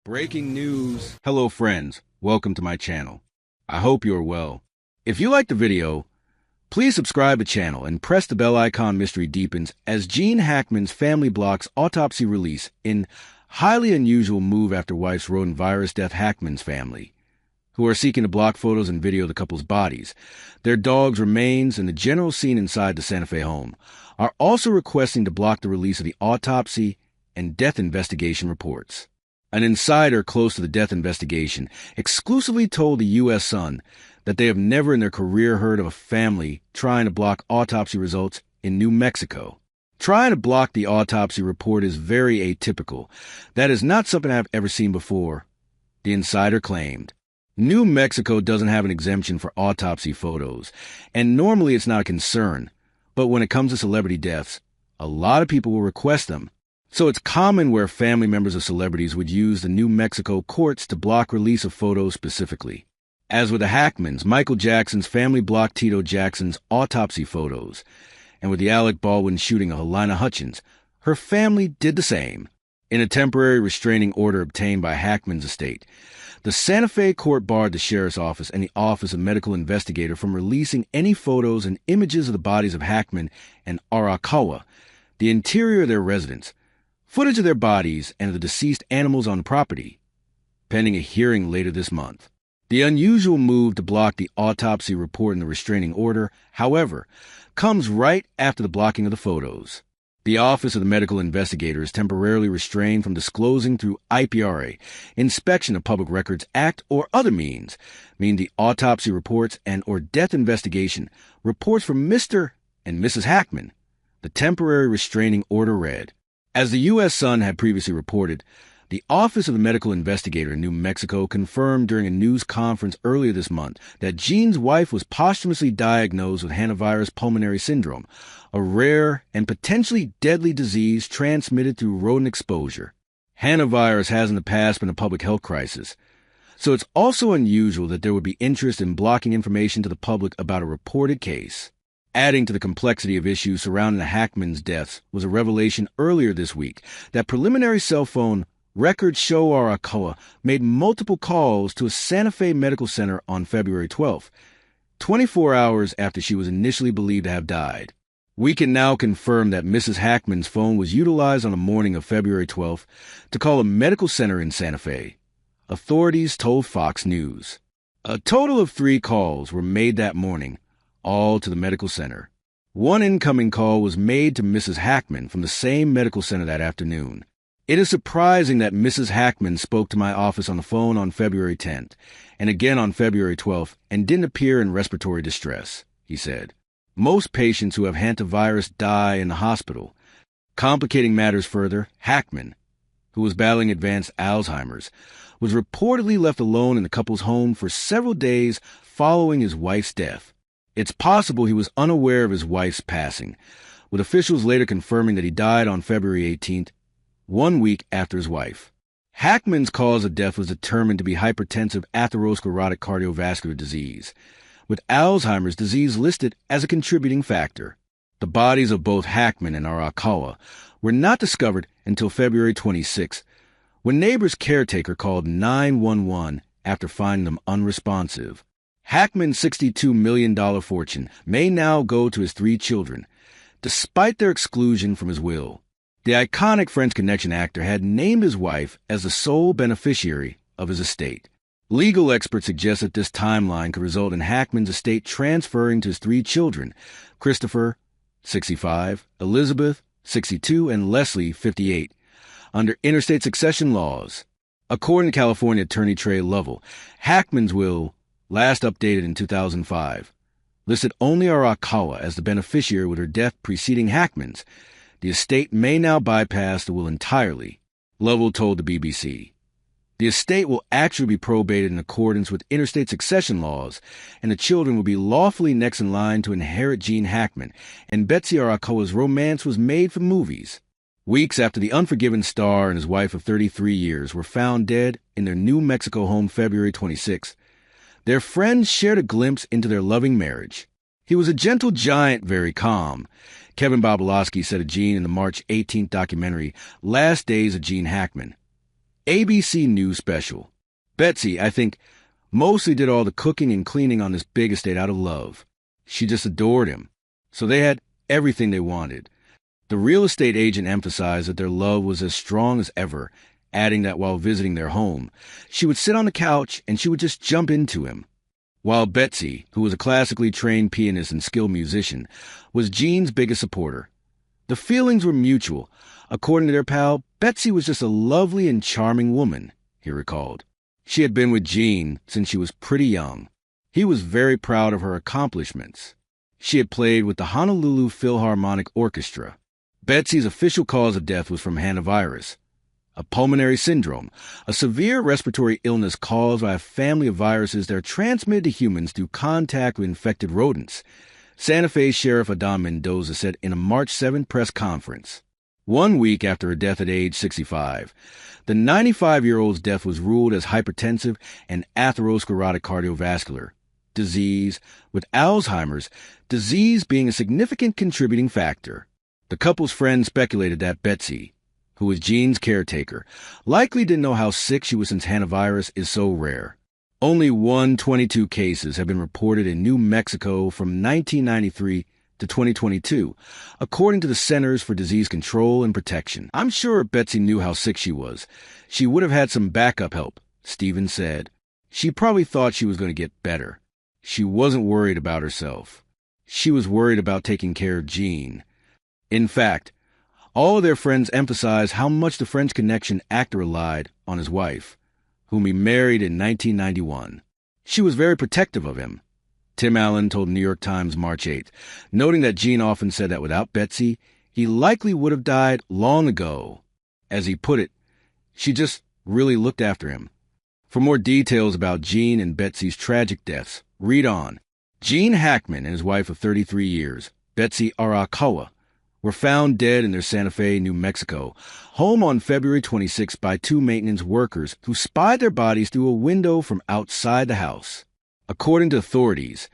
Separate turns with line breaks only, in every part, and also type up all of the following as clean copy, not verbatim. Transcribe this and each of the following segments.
Breaking news. Hello friends, welcome to my channel. I hope you are well. If you liked the video, please subscribe to the channel and press the bell icon. Mystery deepens as Gene Hackman's family blocks autopsy release in highly unusual move after wife's rodent virus death. Hackman's family, who are seeking to block photos and video of the couple's bodies, their dogs' remains, and the general scene inside the Santa Fe home, are also requesting to block the release of the autopsy and death investigation reports. An insider close to the death investigation exclusively told the U.S. Sun that they have never in their career heard of a family trying to block autopsy results in New Mexico. Trying to block the autopsy report is very atypical. That is not something I've ever seen before, the insider claimed. New Mexico doesn't have an exemption for autopsy photos, and normally it's not a concern. But when it comes to celebrity deaths, a lot of people will request them. So it's common where family members of celebrities would use the New Mexico courts to block release of photos specifically. As with the Hackmans, Michael Jackson's family blocked Tito Jackson's autopsy photos. And with the Alec Baldwin shooting of Helena Hutchins, her family did the same. In a temporary restraining order obtained by Hackman's estate, the Santa Fe court barred the sheriff's office and the Office of Medical Investigator from releasing any photos and images of the bodies of Hackman and Arakawa, the interior of their residence, footage of their bodies and of the deceased animals on the property, pending a hearing later this month. The unusual move to block the autopsy report in the restraining order, however, comes right after the blocking of the photos. The Office of the Medical Investigator is temporarily restrained from disclosing through IPRA, Inspection of Public Records Act, or other means, meaning the autopsy reports and or death investigation reports from Mr. and Mrs. Hackman. The temporary restraining order read. As the U.S. Sun had previously reported, the Office of the Medical Investigator in New Mexico confirmed during a news conference earlier this month that Gene's wife was posthumously diagnosed with hantavirus pulmonary syndrome, a rare and potentially deadly disease transmitted through rodent exposure. Hantavirus has in the past been a public health crisis, so it's also unusual that there would be interest in blocking information to the public about a reported case. Adding to the complexity of issues surrounding the Hackman's deaths was a revelation earlier this week that preliminary cell phone records show Arakawa made multiple calls to a Santa Fe medical center on February 12th, 24 hours after she was initially believed to have died. We can now confirm that Mrs. Hackman's phone was utilized on the morning of February 12th to call a medical center in Santa Fe, authorities told Fox News. A total of 3 calls were made that morning, all to the medical center. One incoming call was made to Mrs. Hackman from the same medical center that afternoon. It is surprising that Mrs. Hackman spoke to my office on the phone on February 10th and again on February 12th and didn't appear in respiratory distress, he said. Most patients who have hantavirus die in the hospital. Complicating matters further, Hackman, who was battling advanced Alzheimer's, was reportedly left alone in the couple's home for several days following his wife's death. It's possible he was unaware of his wife's passing, with officials later confirming that he died on February 18th, 1 week after his wife. Hackman's cause of death was determined to be hypertensive atherosclerotic cardiovascular disease, with Alzheimer's disease listed as a contributing factor. The bodies of both Hackman and Arakawa were not discovered until February 26th, when neighbors' caretaker called 911 after finding them unresponsive. Hackman's $62 million fortune may now go to his 3 children, despite their exclusion from his will. The iconic French Connection actor had named his wife as the sole beneficiary of his estate. Legal experts suggest that this timeline could result in Hackman's estate transferring to his 3 children, Christopher, 65, Elizabeth, 62, and Leslie, 58, under interstate succession laws. According to California Attorney Trey Lovell, Hackman's will, last updated in 2005, listed only Arakawa as the beneficiary with her death preceding Hackman's. The estate may now bypass the will entirely, Lovell told the BBC. The estate will actually be probated in accordance with interstate succession laws, and the children will be lawfully next in line to inherit Gene Hackman, and Betsy Arakawa's romance was made for movies. Weeks after the Unforgiven star and his wife of 33 years were found dead in their New Mexico home February 26th, their friends shared a glimpse into their loving marriage. He was a gentle giant, very calm, Kevin Bobolowski said of Gene in the March 18th documentary, Last Days of Gene Hackman. ABC News special. Betsy, I think, mostly did all the cooking and cleaning on this big estate out of love. She just adored him. So they had everything they wanted. The real estate agent emphasized that their love was as strong as ever, adding that while visiting their home, she would sit on the couch and she would just jump into him. While Betsy, who was a classically trained pianist and skilled musician, was Gene's biggest supporter. The feelings were mutual. According to their pal, Betsy was just a lovely and charming woman, he recalled. She had been with Gene since she was pretty young. He was very proud of her accomplishments. She had played with the Honolulu Philharmonic Orchestra. Betsy's official cause of death was from hantavirus, a pulmonary syndrome, a severe respiratory illness caused by a family of viruses that are transmitted to humans through contact with infected rodents, Santa Fe Sheriff Adam Mendoza said in a March 7 press conference. 1 week after her death at age 65, the 95-year-old's death was ruled as hypertensive and atherosclerotic cardiovascular disease, with Alzheimer's disease being a significant contributing factor. The couple's friends speculated that Betsy, who was Gene's caretaker, likely didn't know how sick she was since hantavirus is so rare. Only 122 cases have been reported in New Mexico from 1993 to 2022, according to the Centers for Disease Control and Protection. I'm sure Betsy knew how sick she was. She would have had some backup help, Stevens said. She probably thought she was going to get better. She wasn't worried about herself. She was worried about taking care of Gene. In fact, all of their friends emphasized how much the French Connection actor relied on his wife, whom he married in 1991. She was very protective of him. Tim Allen told New York Times March 8th, noting that Gene often said that without Betsy, he likely would have died long ago. As he put it, she just really looked after him. For more details about Gene and Betsy's tragic deaths, read on. Gene Hackman and his wife of 33 years, Betsy Arakawa, were found dead in their Santa Fe, New Mexico, home on February 26 by two maintenance workers who spied their bodies through a window from outside the house. According to authorities,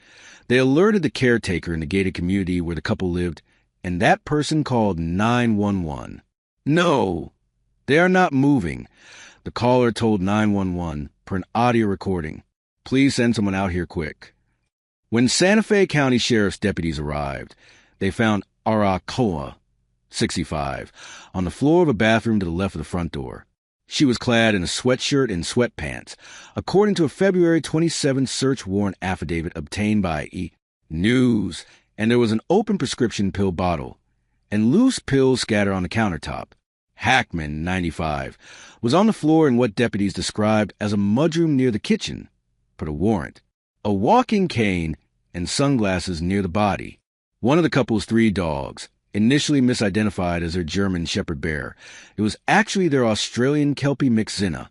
they alerted the caretaker in the gated community where the couple lived, and that person called 911. No, they are not moving, the caller told 911 per an audio recording. Please send someone out here quick. When Santa Fe County Sheriff's deputies arrived, they found Arakawa, 65, on the floor of a bathroom to the left of the front door. She was clad in a sweatshirt and sweatpants, according to a February 27 search warrant affidavit obtained by E! News, and there was an open prescription pill bottle and loose pills scattered on the countertop. Hackman, 95, was on the floor in what deputies described as a mudroom near the kitchen, per the warrant. A walking cane and sunglasses near the body. One of the couple's 3 dogs, initially misidentified as their German Shepherd Bear, it was actually their Australian Kelpie mix Zinna,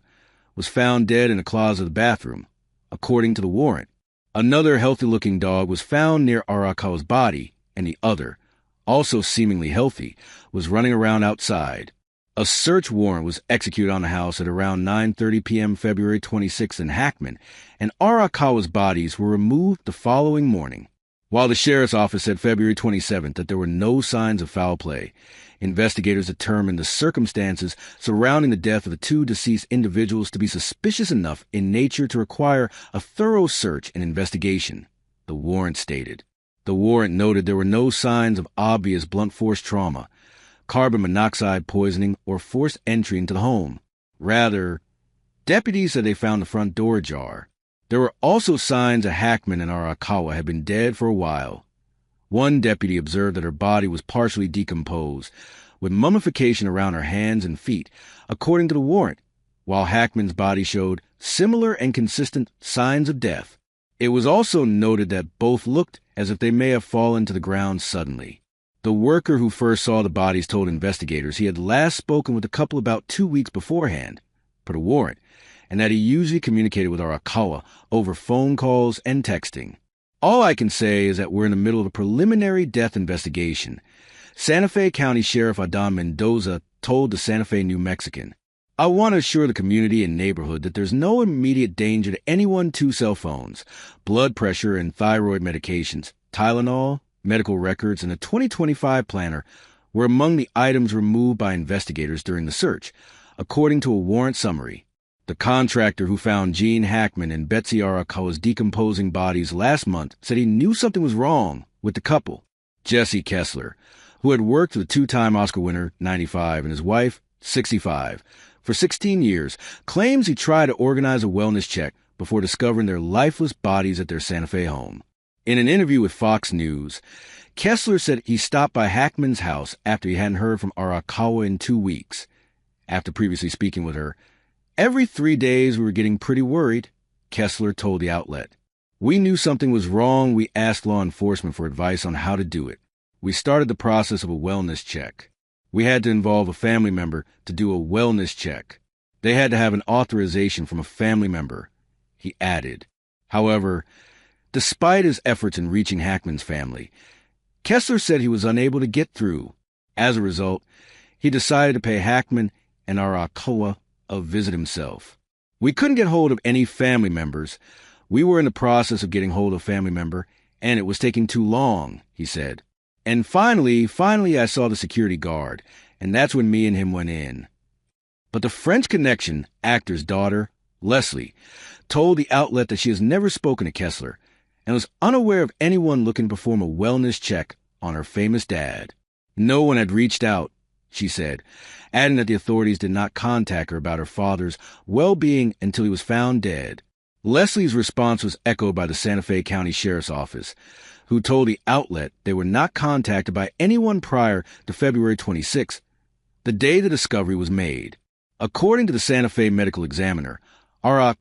was found dead in a closet of the bathroom, according to the warrant. Another healthy-looking dog was found near Arakawa's body, and the other, also seemingly healthy, was running around outside. A search warrant was executed on the house at around 9:30 p.m. February 26 in Hackman, and Arakawa's bodies were removed the following morning. While the sheriff's office said February 27th that there were no signs of foul play, investigators determined the circumstances surrounding the death of the 2 deceased individuals to be suspicious enough in nature to require a thorough search and investigation, the warrant stated. The warrant noted there were no signs of obvious blunt force trauma, carbon monoxide poisoning, or forced entry into the home. Rather, deputies said they found the front door ajar. There were also signs that Hackman and Arakawa had been dead for a while. One deputy observed that her body was partially decomposed, with mummification around her hands and feet, according to the warrant, while Hackman's body showed similar and consistent signs of death. It was also noted that both looked as if they may have fallen to the ground suddenly. The worker who first saw the bodies told investigators he had last spoken with the couple about 2 weeks beforehand, per the warrant, and that he usually communicated with Arakawa over phone calls and texting. All I can say is that we're in the middle of a preliminary death investigation, Santa Fe County Sheriff Adam Mendoza told the Santa Fe New Mexican. I want to assure the community and neighborhood that there's no immediate danger to anyone. 2 cell phones, blood pressure and thyroid medications, Tylenol, medical records, and a 2025 planner were among the items removed by investigators during the search, according to a warrant summary. The contractor who found Gene Hackman and Betsy Arakawa's decomposing bodies last month said he knew something was wrong with the couple. Jesse Kessler, who had worked with two-time Oscar winner, 95, and his wife, 65, for 16 years, claims he tried to organize a wellness check before discovering their lifeless bodies at their Santa Fe home. In an interview with Fox News, Kessler said he stopped by Hackman's house after he hadn't heard from Arakawa in 2 weeks. After previously speaking with her, "Every 3 days we were getting pretty worried," Kessler told the outlet. "We knew something was wrong. We asked law enforcement for advice on how to do it. We started the process of a wellness check. We had to involve a family member to do a wellness check. They had to have an authorization from a family member," he added. However, despite his efforts in reaching Hackman's family, Kessler said he was unable to get through. As a result, he decided to pay Hackman and Arakawa a visit himself. "We couldn't get hold of any family members. We were in the process of getting hold of a family member, and it was taking too long," he said. "And finally I saw the security guard, and that's when me and him went in." But the French Connection actor's daughter, Leslie, told the outlet that she has never spoken to Kessler and was unaware of anyone looking to perform a wellness check on her famous dad. No one had reached out, she said, adding that the authorities did not contact her about her father's well-being until he was found dead. Leslie's response was echoed by the Santa Fe County Sheriff's Office, who told the outlet they were not contacted by anyone prior to February 26th, the day the discovery was made. According to the Santa Fe Medical Examiner, Arakawa